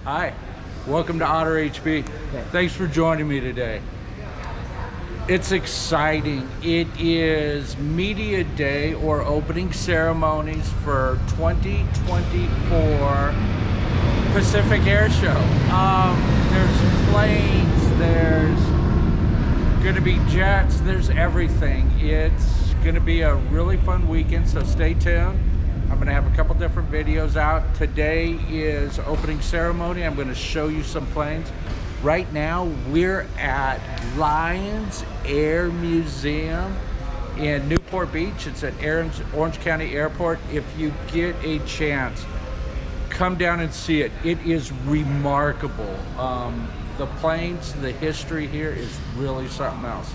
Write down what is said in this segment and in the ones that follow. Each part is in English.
Hi, welcome to Otter HB. Thanks for joining me today. It's exciting. It is Media Day or opening ceremonies for 2024 Pacific Air Show. There's planes, there's gonna be jets, there's everything. It's gonna be a really fun weekend, so stay tuned. I'm gonna have a couple different videos out. Today is opening ceremony. I'm gonna show you some planes. Right now, we're at Lions Air Museum in Newport Beach. It's at Orange County Airport. If you get a chance, come down and see it. It is remarkable. The planes, the history here is really something else.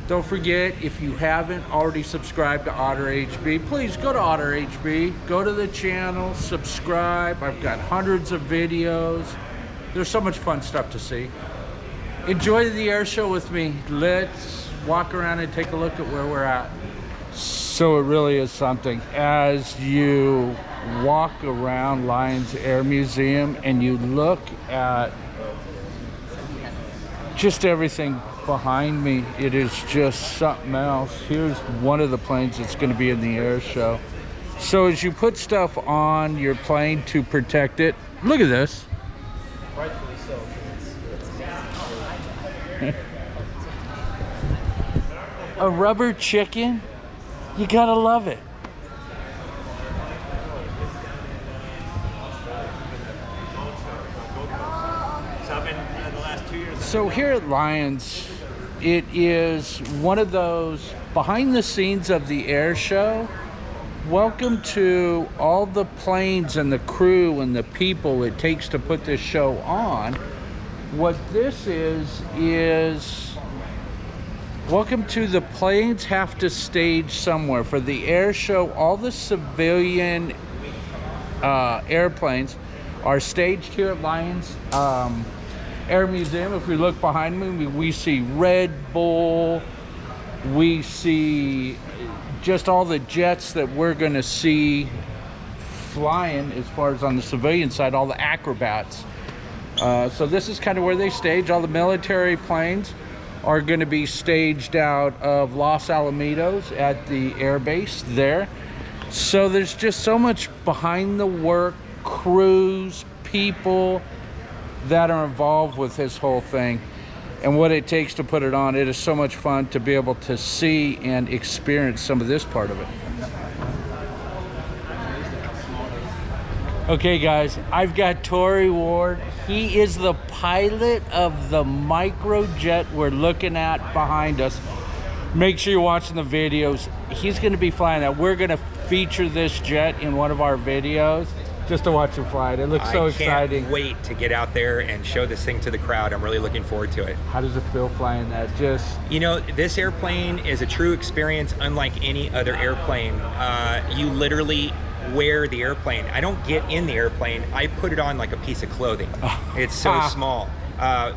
Don't forget, if you haven't already subscribed to Otter HB, please go to Otter HB, go to the channel, subscribe. I've got hundreds of videos. There's so much fun stuff to see. Enjoy the air show with me. Let's walk around and take a look at where we're at. So it really is something. As you walk around Lions Air Museum and you look at just everything behind me, it is just something else. Here's one of the planes that's going to be in the air show. So as you put stuff on your plane to protect it, look at this. Rightfully so. A rubber chicken, you gotta love it. So here at Lions, it is one of those behind the scenes of the air show. Welcome to all the planes and the crew and the people it takes to put this show on. What this is welcome to the planes have to stage somewhere. For the air show, all the civilian airplanes are staged here at Lions Air Museum. If we look behind me, we see Red Bull, we see just all the jets that we're gonna see flying as far as on the civilian side, all the acrobats. So this is kind of where they stage. All the military planes are gonna be staged out of Los Alamitos at the air base there. So there's just so much behind the work, crews, people that are involved with this whole thing and what it takes to put it on. It is so much fun to be able to see and experience some of this part of it. Okay guys, I've got Tory Ward. He is the pilot of the microjet we're looking at behind us. Make sure you're watching the videos. He's gonna be flying that. We're gonna feature this jet in one of our videos just to watch him fly it. It looks so exciting. I can't wait to get out there and show this thing to the crowd. I'm really looking forward to it. How does it feel flying that? You know, this airplane is a true experience unlike any other airplane. You literally wear the airplane. I don't get in the airplane. I put it on like a piece of clothing. It's so small.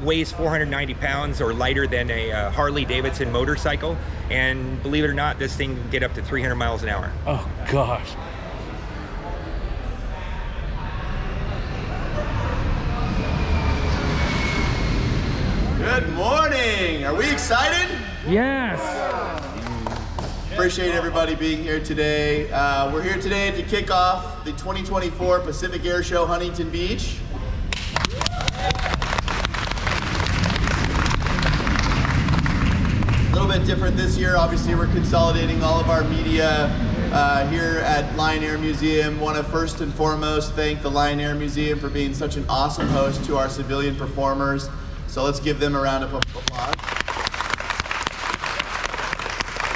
Weighs 490 pounds or lighter than a Harley Davidson motorcycle. And believe it or not, this thing can get up to 300 miles an hour. Oh gosh. Good morning. Are we excited? Yes. Appreciate everybody being here today. We're here today to kick off the 2024 Pacific Air Show Huntington Beach. A little bit different this year. Obviously, we're consolidating all of our media here at Lion Air Museum. Want to first and foremost thank the Lion Air Museum for being such an awesome host to our civilian performers. So let's give them a round of applause.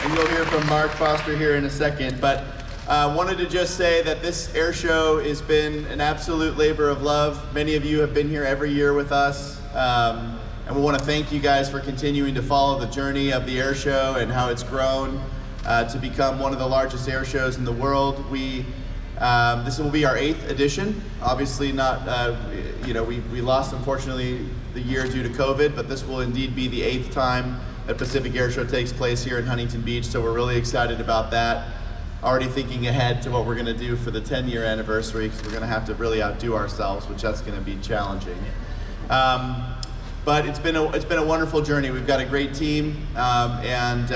And you'll hear from Mark Foster here in a second. But wanted to just say that this air show has been an absolute labor of love. Many of you have been here every year with us. And we want to thank you guys for continuing to follow the journey of the air show and how it's grown to become one of the largest air shows in the world. This will be our 8th edition. Obviously not, we lost unfortunately the year due to COVID, but this will indeed be the 8th time that Pacific Air Show takes place here in Huntington Beach, so we're really excited about that. already thinking ahead to what we're going to do for the 10-year anniversary, because we're going to have to really outdo ourselves, which that's going to be challenging. But it's been a wonderful journey. We've got a great team, and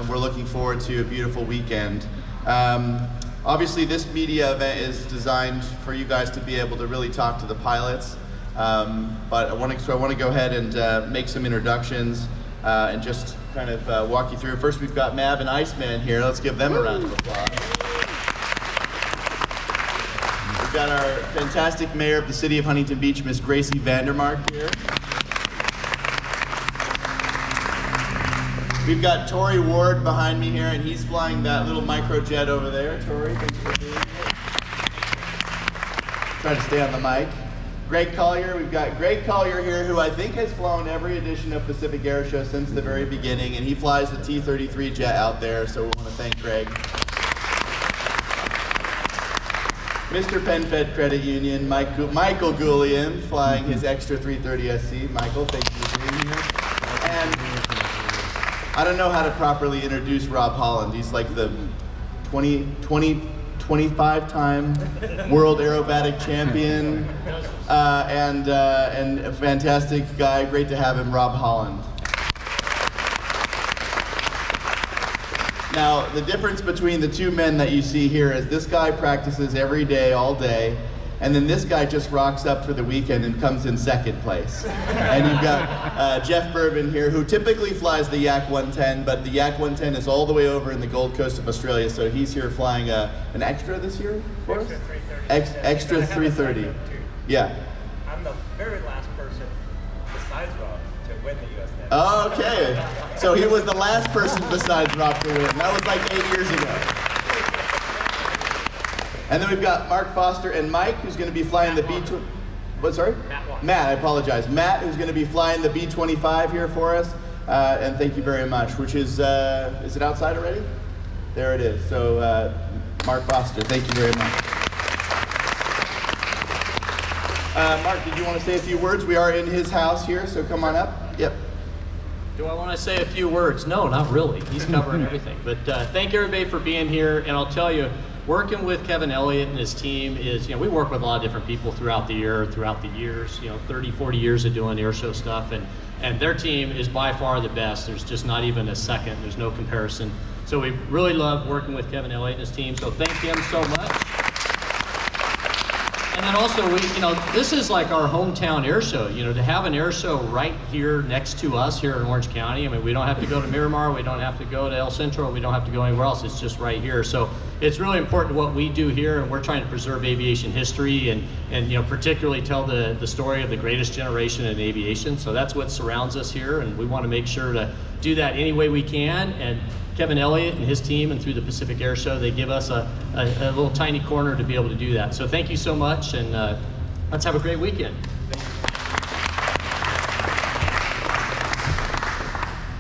we're looking forward to a beautiful weekend. Obviously, this media event is designed for you guys to be able to really talk to the pilots. But I want to go ahead and make some introductions and just kind of walk you through. First, we've got Mav and Iceman here. Let's give them a round of applause. We've got our fantastic mayor of the city of Huntington Beach, Miss Gracie Vandermark here. We've got Tori Ward behind me here, and he's flying that little microjet over there. Tori, thanks for being here. Try to stay on the mic. Greg Collier, we've got Greg Collier here, who I think has flown every edition of Pacific Air Show since the very beginning, and he flies the T-33 jet out there, so we want to thank Greg. Mr. PenFed Credit Union, Michael Goulian, flying his extra 330 SC. Michael, thank you for being here. And I don't know how to properly introduce Rob Holland. He's like the 25-time world aerobatic champion, and a fantastic guy. Great to have him, Rob Holland. Now, the difference between the two men that you see here is this guy practices every day, all day, and then this guy just rocks up for the weekend and comes in second place. And you've got Jeff Bourbon here, who typically flies the Yak 110, but the Yak 110 is all the way over in the Gold Coast of Australia, so he's here flying an extra this year for us? Extra 330. Yeah. I'm the very last person besides Rob to win the US Net. Oh, okay. So he was the last person besides Rob to win. That was like 8 years ago. And then we've got Mark Foster and Mike, who's going to be flying the B-2. What, sorry? Matt, I apologize. Matt, who's going to be flying the B-25 here for us. And thank you very much, which is it outside already? There it is. So, Mark Foster, thank you very much. Mark, did you want to say a few words? We are in his house here, so come on up. Yep. Do I want to say a few words? No, not really. He's covering everything. But thank everybody for being here. And I'll tell you, working with Kevin Elliott and his team is, we work with a lot of different people throughout the year, throughout the years, 30, 40 years of doing air show stuff. And their team is by far the best. There's just not even a second. There's no comparison. So we really love working with Kevin Elliott and his team. So thank him so much. And then also, this is like our hometown air show. To have an air show right here next to us here in Orange County. I mean, we don't have to go to Miramar, we don't have to go to El Centro, we don't have to go anywhere else. It's just right here. So it's really important what we do here, and we're trying to preserve aviation history and particularly tell the story of the greatest generation in aviation. So that's what surrounds us here, and we want to make sure to do that any way we can. And Kevin Elliott and his team, and through the Pacific Air Show, they give us a little tiny corner to be able to do that. So thank you so much, and let's have a great weekend.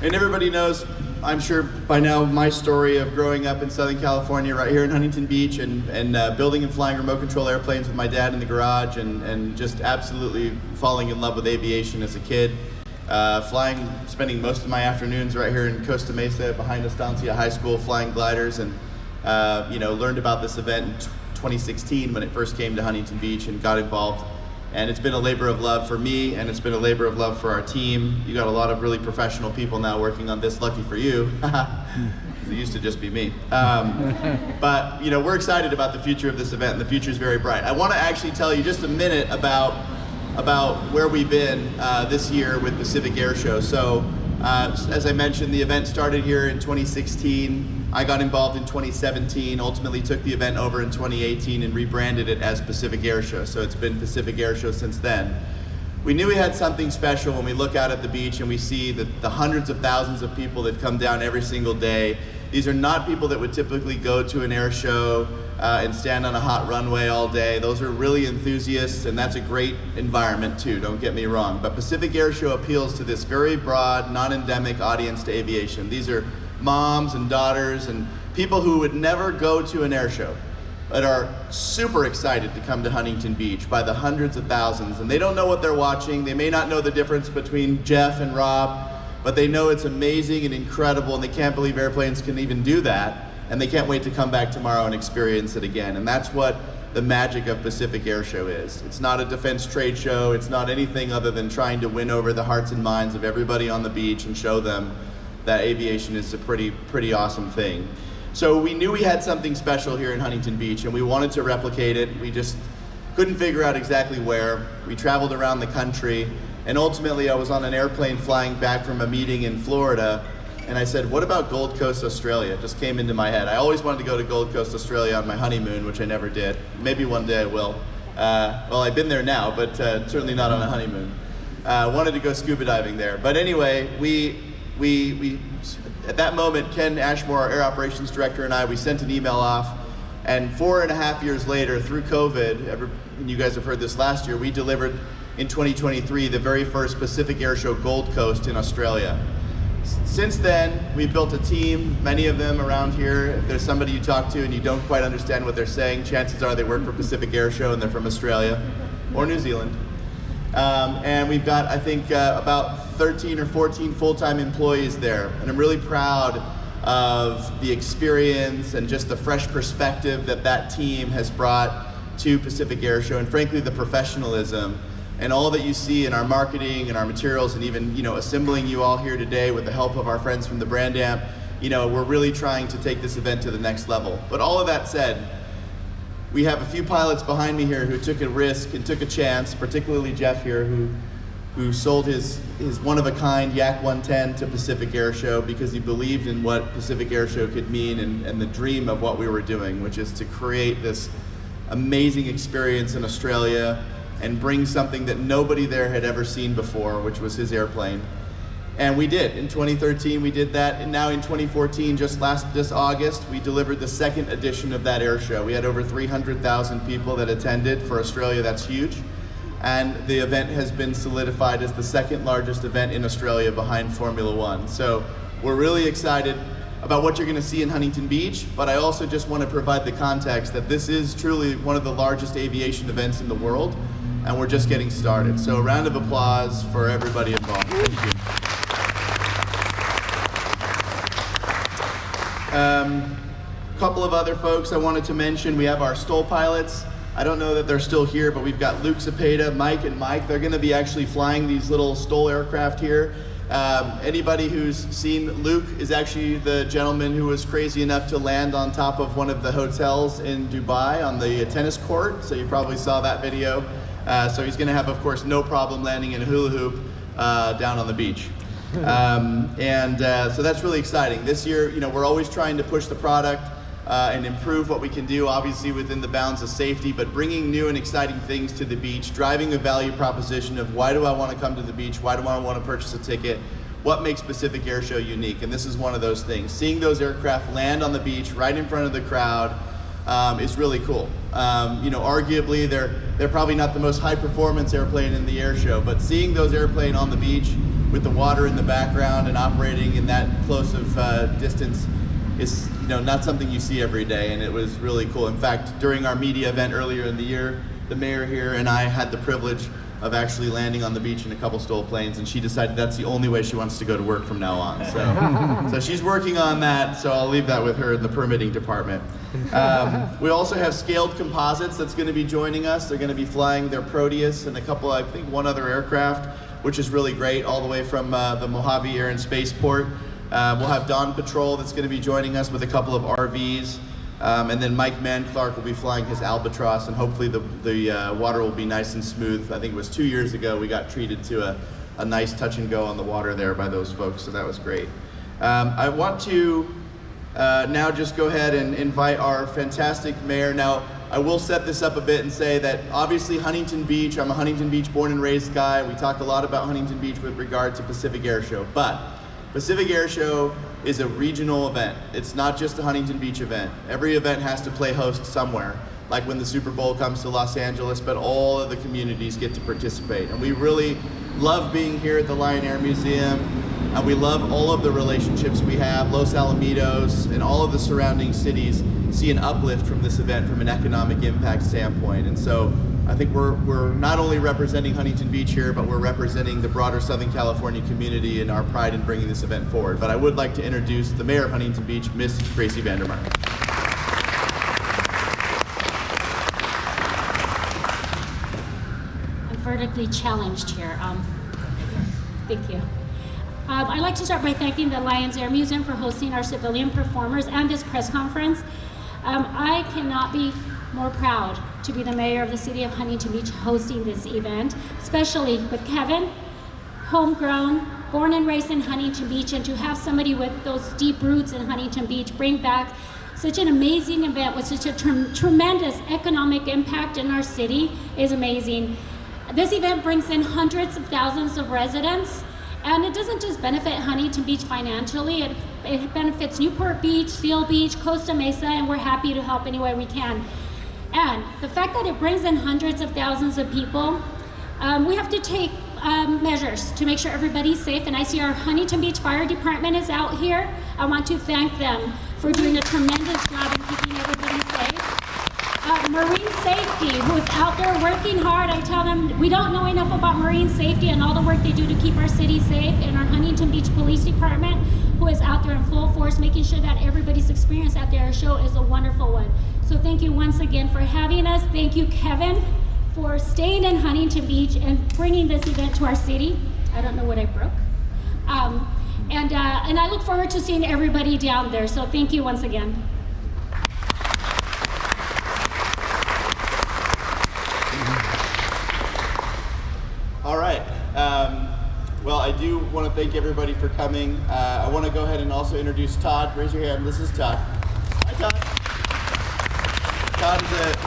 And everybody knows, I'm sure by now, my story of growing up in Southern California, right here in Huntington Beach, and building and flying remote control airplanes with my dad in the garage, and just absolutely falling in love with aviation as a kid. Spending most of my afternoons right here in Costa Mesa behind Estancia High School flying gliders, and learned about this event in 2016 when it first came to Huntington Beach and got involved. And it's been a labor of love for me, and it's been a labor of love for our team. You got a lot of really professional people now working on this, lucky for you. It used to just be me. But we're excited about the future of this event, and the future is very bright. I want to actually tell you just a minute about where we've been this year with Pacific Air Show. So, as I mentioned, the event started here in 2016. I got involved in 2017, ultimately took the event over in 2018 and rebranded it as Pacific Air Show. So it's been Pacific Air Show since then. We knew we had something special when we look out at the beach and we see the hundreds of thousands of people that come down every single day. These are not people that would typically go to an air show and stand on a hot runway all day. Those are really enthusiasts, and that's a great environment too, don't get me wrong. But Pacific Air Show appeals to this very broad, non-endemic audience to aviation. These are moms and daughters and people who would never go to an air show, but are super excited to come to Huntington Beach by the hundreds of thousands. And they don't know what they're watching. They may not know the difference between Jeff and Rob, but they know it's amazing and incredible, and they can't believe airplanes can even do that. and they can't wait to come back tomorrow and experience it again. And that's what the magic of Pacific Air Show is. It's not a defense trade show. It's not anything other than trying to win over the hearts and minds of everybody on the beach and show them that aviation is a pretty awesome thing. So we knew we had something special here in Huntington Beach, and we wanted to replicate it. We just couldn't figure out exactly where. We traveled around the country, and ultimately I was on an airplane flying back from a meeting in Florida, and I said, what about Gold Coast, Australia? It just came into my head. I always wanted to go to Gold Coast, Australia on my honeymoon, which I never did. Maybe one day I will. Well, I've been there now, but certainly not on a honeymoon. Wanted to go scuba diving there. But anyway, we at that moment, Ken Ashmore, our air operations director, and I, we sent an email off, and 4.5 years later, through COVID, and you guys have heard this last year, we delivered in 2023 the very first Pacific Air Show Gold Coast in Australia. Since then, we've built a team, many of them around here. If there's somebody you talk to and you don't quite understand what they're saying, chances are they work for Pacific Air Show and they're from Australia or New Zealand. And we've got, I think, about 13 or 14 full-time employees there. And I'm really proud of the experience and just the fresh perspective that that team has brought to Pacific Air Show, and frankly, the professionalism and all that you see in our marketing and our materials, and even, you know, assembling you all here today with the help of our friends from the Brand Amp. You know, we're really trying to take this event to the next level. But all of that said, we have a few pilots behind me here who took a risk and took a chance, particularly Jeff here, who sold his one-of-a-kind Yak 110 to Pacific Air Show because he believed in what Pacific Air Show could mean and the dream of what we were doing, which is to create this amazing experience in Australia and bring something that nobody there had ever seen before, which was his airplane. And we did. In 2013, we did that. And now in 2014, just August, we delivered the second edition of that air show. We had over 300,000 people that attended. For Australia, that's huge. And the event has been solidified as the second largest event in Australia behind Formula One. So we're really excited about what you're gonna see in Huntington Beach, but I also just want to provide the context that this is truly one of the largest aviation events in the world, and we're just getting started. So a round of applause for everybody involved. Thank you. Couple of other folks I wanted to mention. We have our STOL pilots. I don't know that they're still here, but we've got Luke Cepeda, Mike, and Mike. They're going to be actually flying these little STOL aircraft here. Anybody who's seen Luke is actually the gentleman who was crazy enough to land on top of one of the hotels in Dubai on the tennis court. So you probably saw that video. So he's going to have, of course, no problem landing in a hula hoop down on the beach. So that's really exciting. This year, you know, we're always trying to push the product and improve what we can do, obviously within the bounds of safety, but bringing new and exciting things to the beach, driving a value proposition of why do I want to come to the beach, why do I want to purchase a ticket, what makes Pacific Air Show unique, and this is one of those things. Seeing those aircraft land on the beach right in front of the crowd is really cool. You know, arguably they're probably not the most high performance airplane in the air show, but seeing those airplanes on the beach with the water in the background and operating in that close of distance is, you know, not something you see every day, and it was really cool. In fact, during our media event earlier in the year, the mayor here and I had the privilege of actually landing on the beach in a couple STOL planes, and she decided that's the only way she wants to go to work from now on. So she's working on that, so I'll leave that with her in the permitting department. We also have Scaled Composites that's going to be joining us. They're going to be flying their Proteus and a couple, I think one other aircraft, which is really great, all the way from the Mojave Air and Spaceport. We'll have Dawn Patrol that's going to be joining us with a couple of RVs. And then Mike Mann-Clark will be flying his Albatross, and hopefully the water will be nice and smooth. I think it was 2 years ago we got treated to a nice touch and go on the water there by those folks, so that was great. I want to now just go ahead and invite our fantastic mayor. Now, I will set this up a bit and say that obviously Huntington Beach, I'm a Huntington Beach born and raised guy. We talk a lot about Huntington Beach with regard to Pacific Air Show, but Pacific Air Show is a regional event. It's not just a Huntington Beach event. Every event has to play host somewhere, like when the Super Bowl comes to Los Angeles, but all of the communities get to participate. And we really love being here at the Lion Air Museum, and we love all of the relationships we have. Los Alamitos and all of the surrounding cities see an uplift from this event from an economic impact standpoint. And so I think we're not only representing Huntington Beach here, but we're representing the broader Southern California community and our pride in bringing this event forward. But I would like to introduce the mayor of Huntington Beach, Miss Gracie Vandermark. I'm vertically challenged here. Thank you. I'd like to start by thanking the Lions Air Museum for hosting our civilian performers and this press conference. I cannot be more proud to be the mayor of the city of Huntington Beach hosting this event, especially with Kevin, homegrown, born and raised in Huntington Beach, and to have somebody with those deep roots in Huntington Beach bring back such an amazing event with such a tremendous economic impact in our city is amazing. This event brings in hundreds of thousands of residents, and it doesn't just benefit Huntington Beach financially, it benefits Newport Beach, Seal Beach, Costa Mesa, and we're happy to help any way we can. And the fact that it brings in hundreds of thousands of people, we have to take measures to make sure everybody's safe. And I see our Huntington Beach Fire Department is out here. I want to thank them for doing a tremendous job in keeping everybody safe. Marine Safety, who is out there working hard. I tell them we don't know enough about marine safety and all the work they do to keep our city safe. And our Huntington Beach Police Department, who is out there in full force, making sure that everybody's experience at the air show is a wonderful one. So thank you once again for having us. Thank you, Kevin, for staying in Huntington Beach and bringing this event to our city. I don't know what I broke. And I look forward to seeing everybody down there. So thank you once again. All right. Well, I do want to thank everybody for coming. I want to go ahead and also introduce Todd. Raise your hand. This is Todd. Hi, Todd.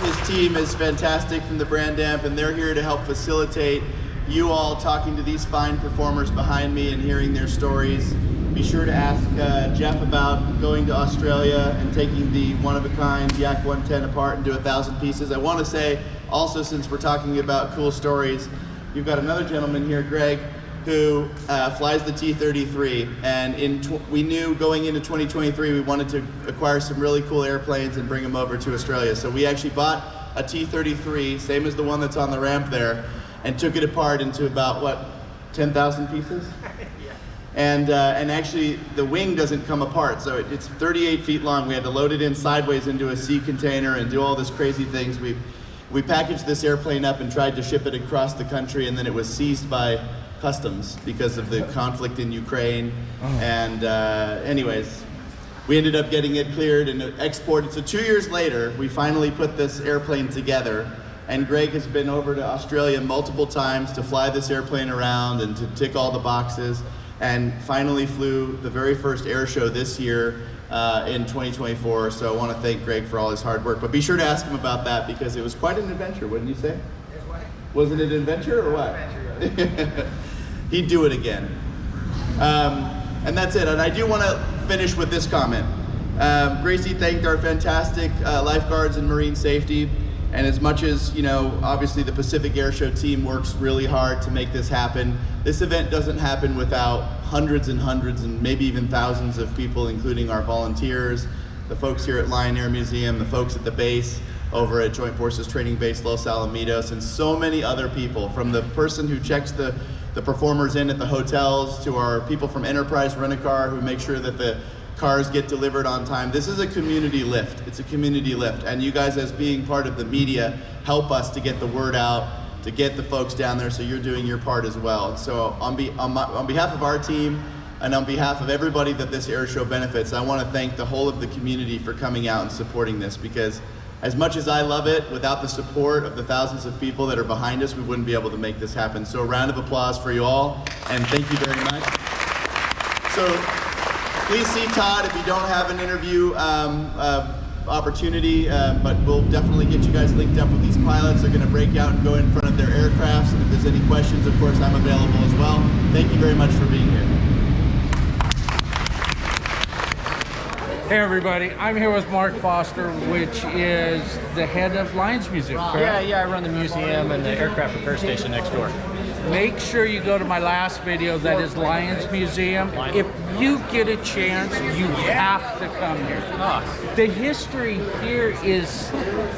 His team is fantastic from the Brand Amp, and they're here to help facilitate you all talking to these fine performers behind me and hearing their stories. Be sure to ask Jeff about going to Australia and taking the one-of-a-kind Yak 110 apart into 1,000 pieces. I want to say also, since we're talking about cool stories, you've got another gentleman here, Greg, who flies the T-33, and we knew going into 2023 we wanted to acquire some really cool airplanes and bring them over to Australia. So we actually bought a T-33, same as the one that's on the ramp there, and took it apart into about, what, 10,000 pieces? Yeah. And actually the wing doesn't come apart, so it's 38 feet long. We had to load it in sideways into a sea container and do all this crazy things. We packaged this airplane up and tried to ship it across the country, and then it was seized by customs because of the conflict in Ukraine. And anyways, we ended up getting it cleared and exported. So 2 years later, we finally put this airplane together, and Greg has been over to Australia multiple times to fly this airplane around and to tick all the boxes, and finally flew the very first air show this year in 2024. So I want to thank Greg for all his hard work, but be sure to ask him about that because it was quite an adventure, wouldn't you say? Was it an adventure or what? He'd do it again. And that's it. And I do want to finish with this comment. Gracie thanked our fantastic lifeguards and marine safety. And as much as, you know, obviously the Pacific Air Show team works really hard to make this happen, this event doesn't happen without hundreds and hundreds and maybe even thousands of people, including our volunteers, the folks here at Lion Air Museum, the folks at the base over at Joint Forces Training Base Los Alamitos, and so many other people, from the person who checks the performers in at the hotels to our people from Enterprise Rent-A-Car who make sure that the cars get delivered on time. This is a community lift. It's a community lift. And you guys, as being part of the media, help us to get the word out, to get the folks down there, so you're doing your part as well. So on behalf of our team and on behalf of everybody that this air show benefits, I want to thank the whole of the community for coming out and supporting this, because as much as I love it, without the support of the thousands of people that are behind us, we wouldn't be able to make this happen. So a round of applause for you all, and thank you very much. So please see Todd if you don't have an interview opportunity, but we'll definitely get you guys linked up with these pilots. They're going to break out and go in front of their aircrafts, and if there's any questions, of course, I'm available as well. Thank you very much for being here. Hey everybody, I'm here with Mark Foster, which is the head of Lions Museum, correct? Yeah, I run the museum and the aircraft repair station next door. Make sure you go to my last video, that is Lions Museum. If you get a chance, you have to come here. The history here is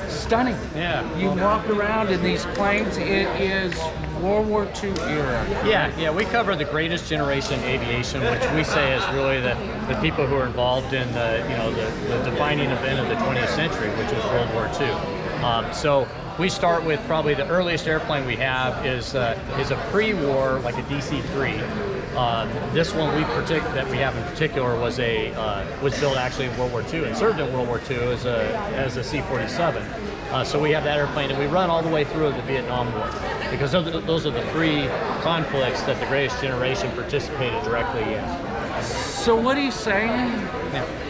stunning. Yeah. You walk around in these planes, it is World War II era. Yeah, we cover the greatest generation in aviation, which we say is really the people who are involved in the defining event of the 20th century, which was World War II. So we start with probably the earliest airplane we have is a pre-war, like a DC-3. This one that we have in particular was built actually in World War II and served in World War II as a C-47. So we have that airplane, and we run all the way through the Vietnam War, because those are the three conflicts that the greatest generation participated directly in. So what he's saying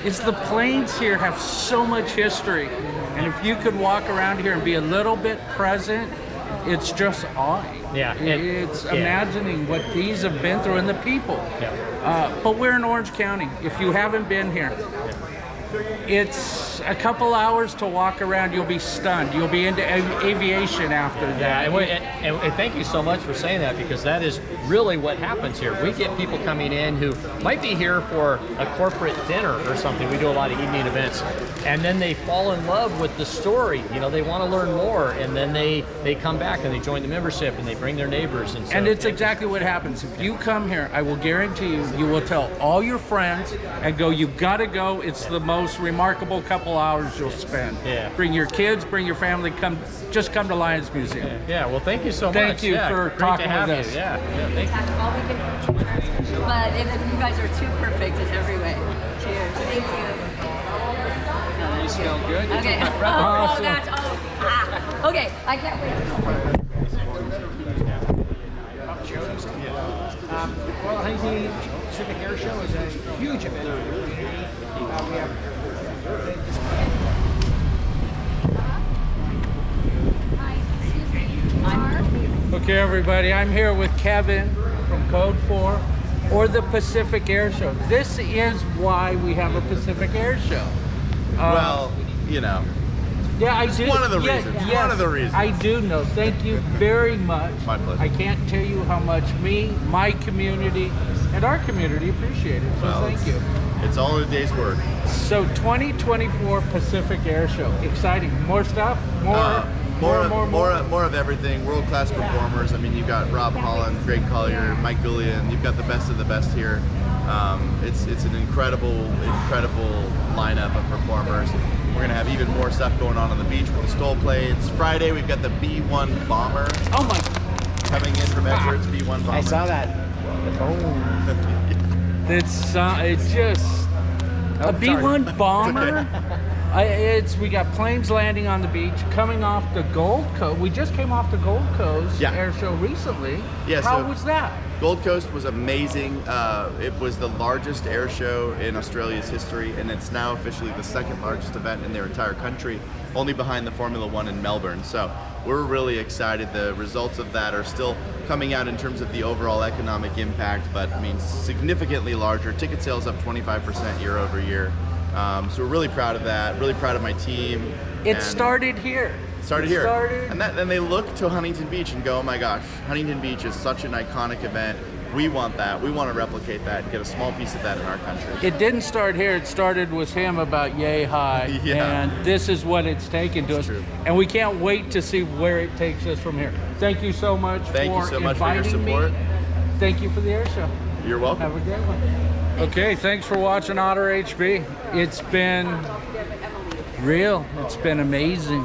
is the planes here have so much history, and if you could walk around here and be a little bit present, it's just awing. Yeah, it's imagining what these have been through and the people. Yeah. But we're in Orange County. If you haven't been here, it's a couple hours to walk around. You'll be stunned. You'll be into aviation after that. And thank you so much for saying that, because that is really what happens here. We get people coming in who might be here for a corporate dinner or something. We do a lot of evening events, and then they fall in love with the story. You know, they want to learn more, and then they come back and they join the membership and they bring their neighbors. And it's exactly what happens. If you come here, I will guarantee you will tell all your friends and go, you gotta go. It's the most remarkable couple hours you'll spend. Yeah. Bring your kids, bring your family, just come to Lions Museum. Yeah, well, thank you so much. Thank you for great talking to have with you. us. Yeah, thank you. All we can, but you guys are too perfect in every way. Cheers. Thank you. You smell good. Okay. Awesome. Okay, I can't wait. Well, Huntington Pacific Air Show is a huge event in the community. We have Okay, everybody, I'm here with Kevin from Code 4 or the Pacific Air Show. This is why we have a Pacific Air Show. Well, you know, Yeah, I do. one of the reasons. One of the reasons. I do know. Thank you very much. My pleasure. I can't tell you how much me, my community, and our community appreciate it. So thank you. It's all a day's work. So 2024 Pacific Air Show. Exciting. More stuff? More of everything. World-class performers. I mean, you've got Rob Holland, Greg Collier, Mike Gullion. You've got the best of the best here. It's an incredible lineup of performers. We're gonna have even more stuff going on the beach with the Stoll planes. Friday we've got the B-1 bomber. Oh my! Coming in from Edwards, B-1 bomber. I saw that. It's just a B-1 bomber. We got planes landing on the beach, coming off the Gold Coast. We just came off the Gold Coast Air Show recently. Yeah, How so was that? Gold Coast was amazing. It was the largest air show in Australia's history, and it's now officially the second largest event in their entire country, only behind the Formula One in Melbourne. So we're really excited. The results of that are still coming out in terms of the overall economic impact, but I mean, significantly larger. Ticket sales up 25% year over year. So we're really proud of that, really proud of my team. It started here. And then they look to Huntington Beach and go, oh my gosh, Huntington Beach is such an iconic event. We want that. We want to replicate that and get a small piece of that in our country. It didn't start here. It started with him about Yay High. Yeah. And this is what it's taken to us. True. And we can't wait to see where it takes us from here. Thank you so much Thank you so much for your inviting support. me. Thank you for the air show. You're welcome. Have a great one. Okay, thanks for watching Otter HB. It's been real. It's been amazing.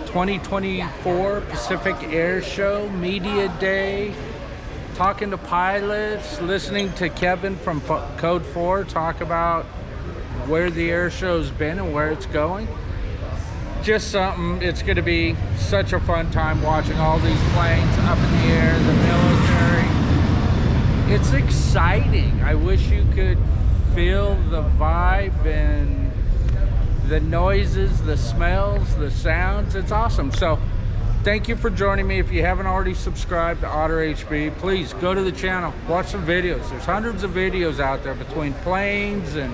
2024 Pacific Air Show, Media Day, talking to pilots, listening to Kevin from Code 4 talk about where the air show's been and where it's going. Just something, it's going to be such a fun time watching all these planes up in the air, the military. It's exciting. I wish you could feel the vibe and the noises, the smells, the sounds. It's awesome. So thank you for joining me. If you haven't already subscribed to Otter HB, please go to the channel, watch some videos. There's hundreds of videos out there between planes and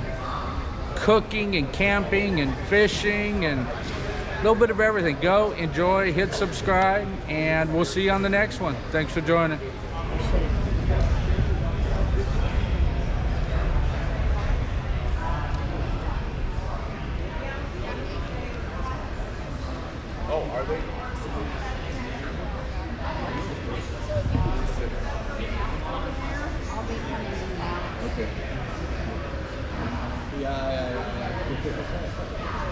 cooking and camping and fishing and a little bit of everything. Go, enjoy, hit subscribe, and we'll see you on the next one. Thanks for joining. Okay. Yeah.